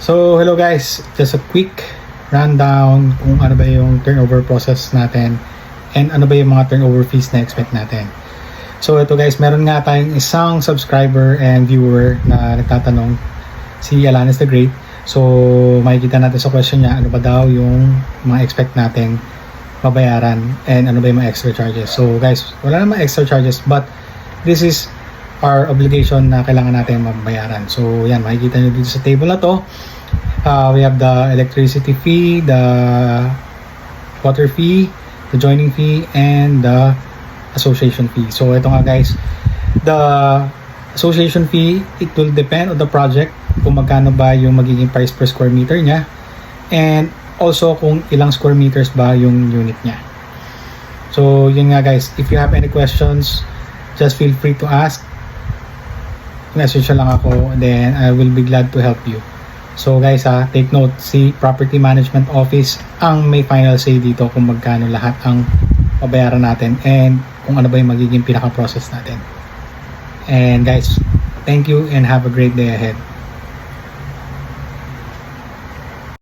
So, hello guys. Just a quick rundown kung ano ba yung turnover process natin and ano ba yung mga turnover fees na expect natin. So, ito guys, meron nga tayong isang subscriber and viewer na nagtatanong, si Alanis the Great. So, makikita natin sa question niya, ano ba daw yung mga expect natin mabayaran and ano ba yung mga extra charges. So, guys, wala namang extra charges but this is our obligation na kailangan natin mabayaran. So, yan, makikita nyo dito sa table na to. We have the electricity fee, the water fee, the joining fee, and the association fee. So, ito nga guys, the association fee, it will depend on the project kung magkano ba yung magiging price per square meter niya and also kung ilang square meters ba yung unit niya. So, yun nga guys, if you have any questions, just feel free to ask. Message lang ako, then I will be glad to help you. So guys take note, si Property Management Office ang may final say dito kung magkano lahat ang babayaran natin and kung ano ba yung magiging pinaka-process natin. And guys, thank you and have a great day ahead.